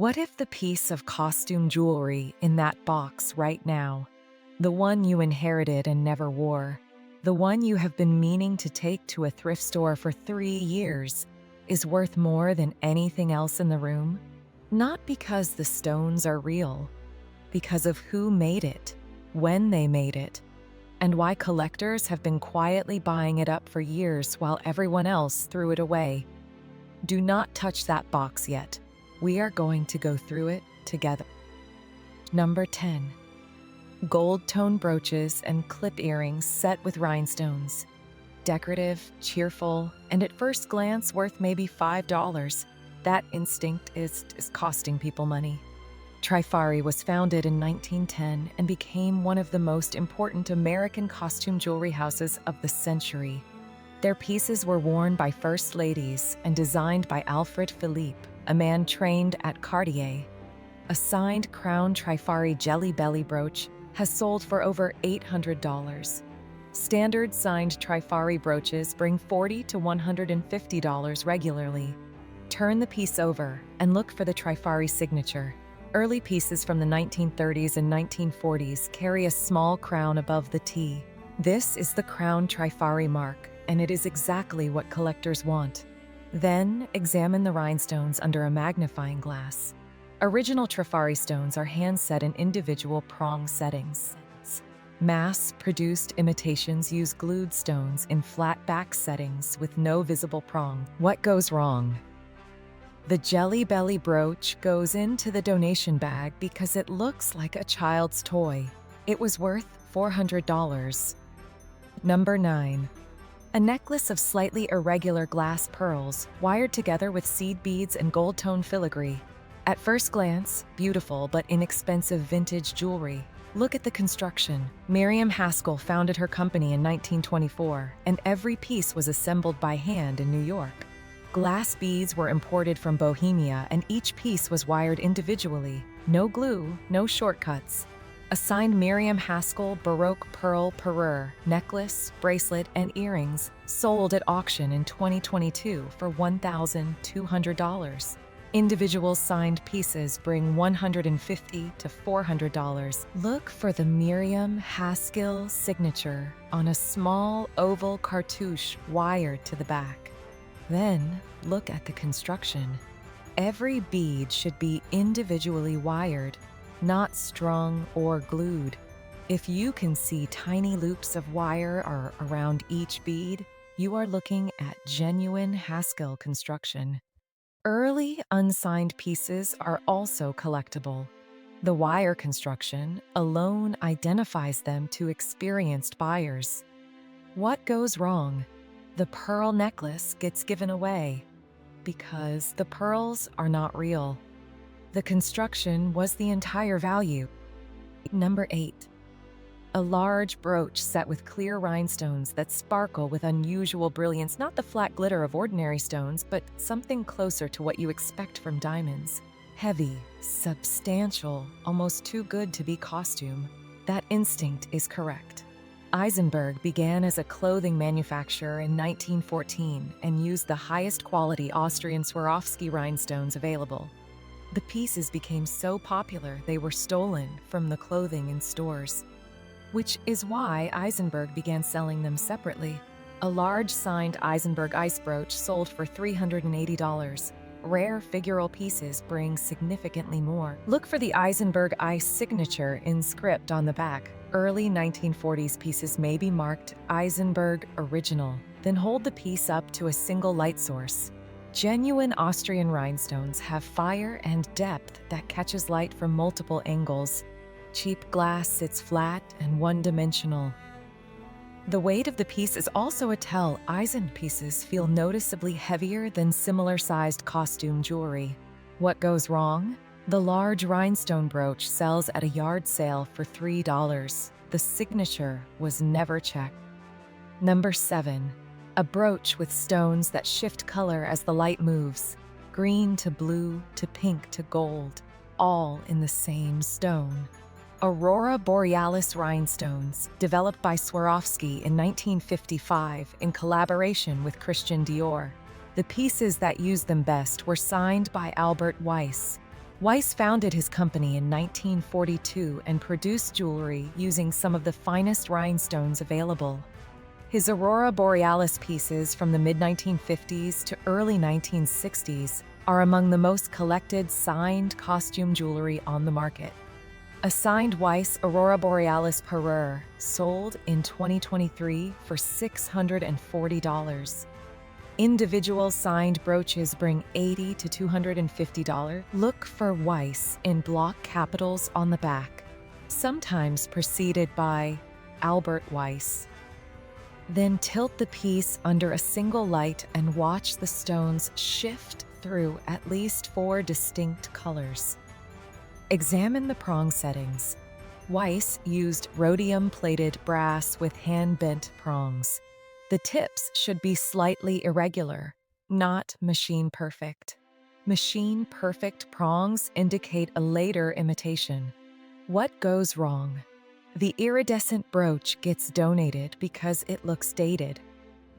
What if the piece of costume jewelry in that box right now, the one you inherited and never wore, the one you have been meaning to take to a thrift store for 3 years, is worth more than anything else in the room? Not because the stones are real, because of who made it, when they made it, and why collectors have been quietly buying it up for years while everyone else threw it away. Do not touch that box yet. We are going to go through it together. Number 10. Gold tone brooches and clip earrings set with rhinestones. Decorative, cheerful, and at first glance worth maybe $5. That instinct is costing people money. Trifari was founded in 1910 and became one of the most important American costume jewelry houses of the century. Their pieces were worn by first ladies and designed by Alfred Philippe, a man trained at Cartier. A signed crown Trifari Jelly Belly brooch has sold for over $800. Standard signed Trifari brooches bring $40 to $150 regularly. Turn the piece over and look for the Trifari signature. Early pieces from the 1930s and 1940s carry a small crown above the T. This is the crown Trifari mark, and it is exactly what collectors want. Then, examine the rhinestones under a magnifying glass. Original Trifari stones are hand-set in individual prong settings. Mass-produced imitations use glued stones in flat back settings with no visible prong. What goes wrong? The Jelly Belly brooch goes into the donation bag because it looks like a child's toy. It was worth $400. Number 9. A necklace of slightly irregular glass pearls wired together with seed beads and gold-tone filigree. At first glance, beautiful but inexpensive vintage jewelry. Look at the construction. Miriam Haskell founded her company in 1924, and every piece was assembled by hand in New York. Glass beads were imported from Bohemia, and each piece was wired individually. No glue, no shortcuts. A signed Miriam Haskell Baroque Pearl Parure necklace, bracelet, and earrings sold at auction in 2022 for $1,200. Individual signed pieces bring $150 to $400. Look for the Miriam Haskell signature on a small oval cartouche wired to the back. Then, look at the construction. Every bead should be individually wired, not strung or glued. If you can see tiny loops of wire around each bead, you are looking at genuine Haskell construction. Early unsigned pieces are also collectible. The wire construction alone identifies them to experienced buyers. What goes wrong? The pearl necklace gets given away because the pearls are not real. The construction was the entire value. Number 8. A large brooch set with clear rhinestones that sparkle with unusual brilliance, not the flat glitter of ordinary stones, but something closer to what you expect from diamonds. Heavy, substantial, almost too good to be costume. That instinct is correct. Eisenberg began as a clothing manufacturer in 1914 and used the highest quality Austrian Swarovski rhinestones available. The pieces became so popular they were stolen from the clothing in stores, which is why Eisenberg began selling them separately. A large signed Eisenberg ice brooch sold for $380. Rare figural pieces bring significantly more. Look for the Eisenberg ice signature in script on the back. Early 1940s pieces may be marked Eisenberg Original. Then hold the piece up to a single light source. Genuine Austrian rhinestones have fire and depth that catches light from multiple angles. Cheap glass sits flat and one-dimensional. The weight of the piece is also a tell. Eisen pieces feel noticeably heavier than similar-sized costume jewelry. What goes wrong? The large rhinestone brooch sells at a yard sale for $3. The signature was never checked. Number 7. A brooch with stones that shift color as the light moves. Green to blue to pink to gold, all in the same stone. Aurora Borealis rhinestones, developed by Swarovski in 1955 in collaboration with Christian Dior. The pieces that used them best were signed by Albert Weiss. Weiss founded his company in 1942 and produced jewelry using some of the finest rhinestones available. His Aurora Borealis pieces from the mid-1950s to early 1960s are among the most collected signed costume jewelry on the market. A signed Weiss Aurora Borealis parure sold in 2023 for $640. Individual signed brooches bring $80 to $250. Look for Weiss in block capitals on the back, sometimes preceded by Albert Weiss. Then tilt the piece under a single light and watch the stones shift through at least 4 distinct colors. Examine the prong settings. Weiss used rhodium-plated brass with hand-bent prongs. The tips should be slightly irregular, not machine-perfect. Machine-perfect prongs indicate a later imitation. What goes wrong? The iridescent brooch gets donated because it looks dated.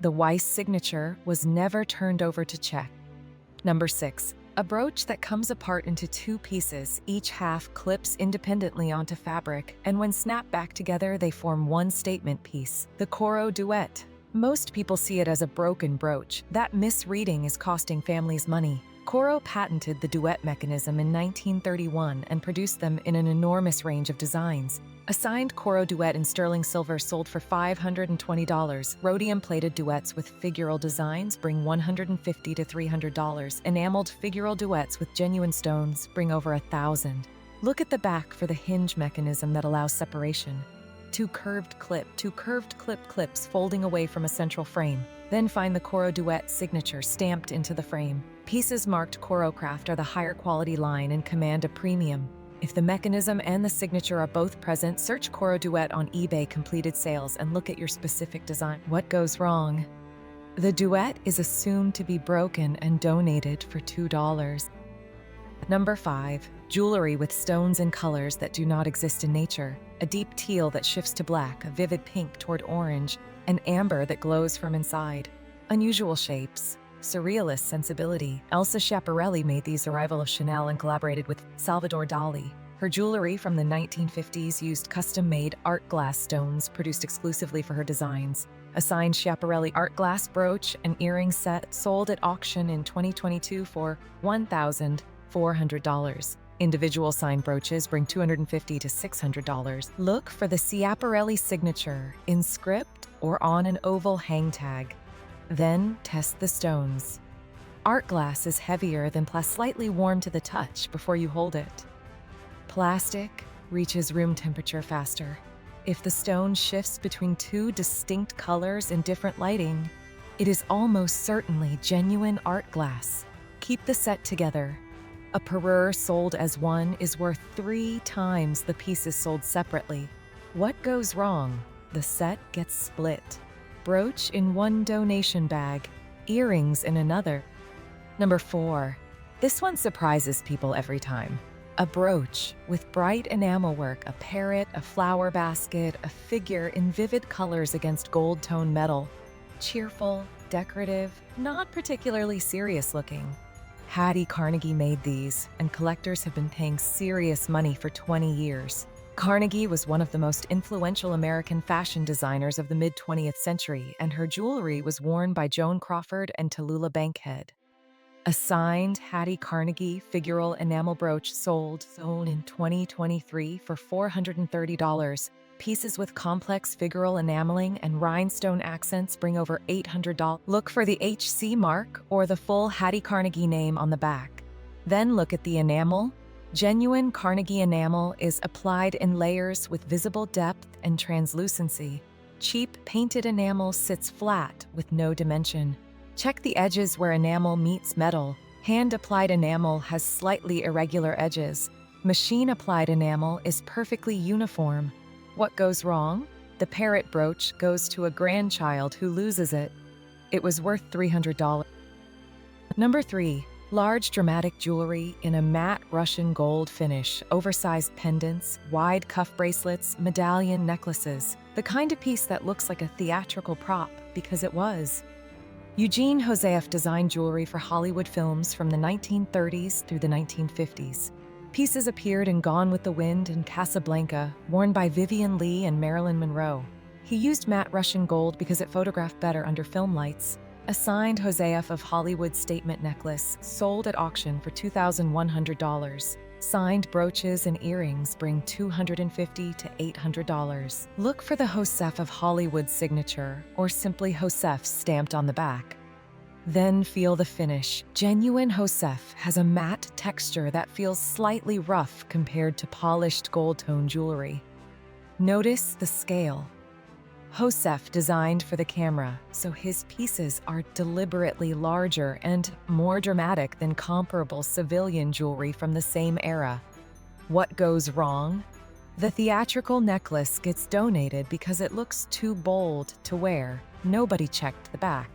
The Weiss signature was never turned over to check. Number 6. A brooch that comes apart into 2 pieces, each half clips independently onto fabric, and when snapped back together, they form one statement piece, the Coro duet. Most people see it as a broken brooch. That misreading is costing families money. Coro patented the duet mechanism in 1931 and produced them in an enormous range of designs. A signed Coro duet in sterling silver sold for $520. Rhodium-plated duets with figural designs bring $150 to $300. Enameled figural duets with genuine stones bring over $1,000. Look at the back for the hinge mechanism that allows separation. 2 curved clip clips folding away from a central frame. Then find the Coro duet signature stamped into the frame. Pieces marked Coro Craft are the higher quality line and command a premium. If the mechanism and the signature are both present, search Coro duet on eBay completed sales and look at your specific design. What goes wrong? The duet is assumed to be broken and donated for $2. Number 5. Jewelry with stones and colors that do not exist in nature. A deep teal that shifts to black, a vivid pink toward orange, an amber that glows from inside. Unusual shapes. Surrealist sensibility. Elsa Schiaparelli made these Arrival of Chanel and collaborated with Salvador Dali. Her jewelry from the 1950s used custom-made art glass stones produced exclusively for her designs. A signed Schiaparelli art glass brooch and earring set sold at auction in 2022 for $1,400. Individual signed brooches bring $250 to $600. Look for the Schiaparelli signature in script or on an oval hang tag. Then test the stones. Art glass is heavier than plastic, slightly warm to the touch before you hold it. Plastic reaches room temperature faster. If the stone shifts between 2 distinct colors in different lighting, it is almost certainly genuine art glass. Keep the set together. A parure sold as one is worth 3 times the pieces sold separately. What goes wrong? The set gets split. Brooch in one donation bag, earrings in another. Number 4. This one surprises people every time. A brooch with bright enamel work, a parrot, a flower basket, a figure in vivid colors against gold-tone metal. Cheerful, decorative, not particularly serious looking. Hattie Carnegie made these, and collectors have been paying serious money for 20 years. Carnegie was one of the most influential American fashion designers of the mid-20th century, and her jewelry was worn by Joan Crawford and Tallulah Bankhead. A signed Hattie Carnegie figural enamel brooch sold in 2023 for $430. Pieces with complex figural enameling and rhinestone accents bring over $800. Look for the HC mark or the full Hattie Carnegie name on the back. Then look at the enamel. Genuine Carnegie enamel is applied in layers with visible depth and translucency. Cheap painted enamel sits flat with no dimension. Check the edges where enamel meets metal. Hand-applied enamel has slightly irregular edges. Machine-applied enamel is perfectly uniform. What goes wrong? The parrot brooch goes to a grandchild who loses it. It was worth $300. Number 3. Large dramatic jewelry in a matte Russian gold finish, oversized pendants, wide cuff bracelets, medallion necklaces. The kind of piece that looks like a theatrical prop, because it was. Eugene Joseff designed jewelry for Hollywood films from the 1930s through the 1950s. Pieces appeared in Gone with the Wind and Casablanca, worn by Vivian Leigh and Marilyn Monroe. He used matte Russian gold because it photographed better under film lights. A signed Joseff of Hollywood statement necklace sold at auction for $2,100. Signed brooches and earrings bring $250 to $800. Look for the Joseff of Hollywood signature or simply Joseff stamped on the back. Then feel the finish. Genuine Joseff has a matte texture that feels slightly rough compared to polished gold-tone jewelry. Notice the scale. Joseff designed for the camera, so his pieces are deliberately larger and more dramatic than comparable civilian jewelry from the same era. What goes wrong? The theatrical necklace gets donated because it looks too bold to wear. Nobody checked the back.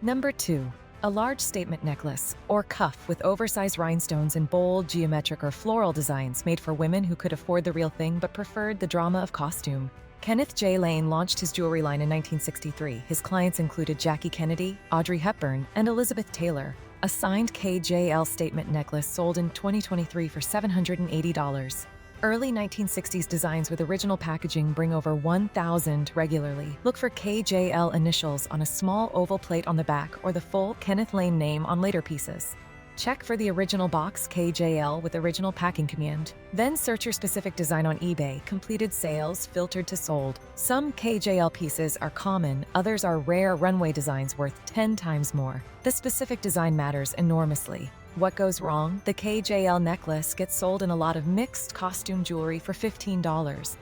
Number 2. A large statement necklace, or cuff with oversized rhinestones and bold geometric or floral designs made for women who could afford the real thing but preferred the drama of costume. Kenneth Jay Lane launched his jewelry line in 1963. His clients included Jackie Kennedy, Audrey Hepburn, and Elizabeth Taylor. A signed KJL statement necklace sold in 2023 for $780. Early 1960s designs with original packaging bring over 1,000 regularly. Look for KJL initials on a small oval plate on the back or the full Kenneth Lane name on later pieces. Check for the original box KJL with original packing command. Then search your specific design on eBay, completed sales, filtered to sold. Some KJL pieces are common, others are rare runway designs worth 10 times more. The specific design matters enormously. What goes wrong? The KJL necklace gets sold in a lot of mixed costume jewelry for $15.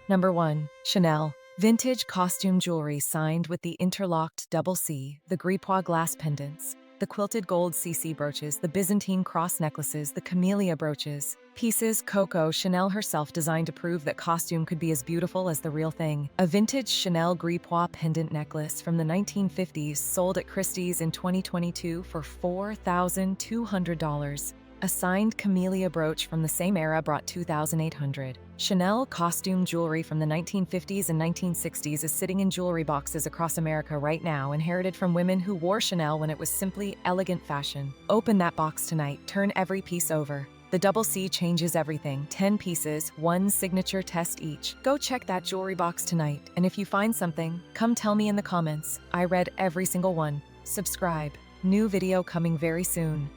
Number 1. Chanel. Vintage costume jewelry signed with the interlocked double C, the gripois glass pendants, the quilted gold CC brooches, the Byzantine cross necklaces, the camellia brooches. Pieces Coco Chanel herself designed to prove that costume could be as beautiful as the real thing. A vintage Chanel gripois pendant necklace from the 1950s sold at Christie's in 2022 for $4,200. A signed camellia brooch from the same era brought $2,800. Chanel costume jewelry from the 1950s and 1960s is sitting in jewelry boxes across America right now, inherited from women who wore Chanel when it was simply elegant fashion. Open that box tonight, turn every piece over. The double C changes everything. 10 pieces, 1 signature test each. Go check that jewelry box tonight, and if you find something, come tell me in the comments. I read every single one. Subscribe. New video coming very soon.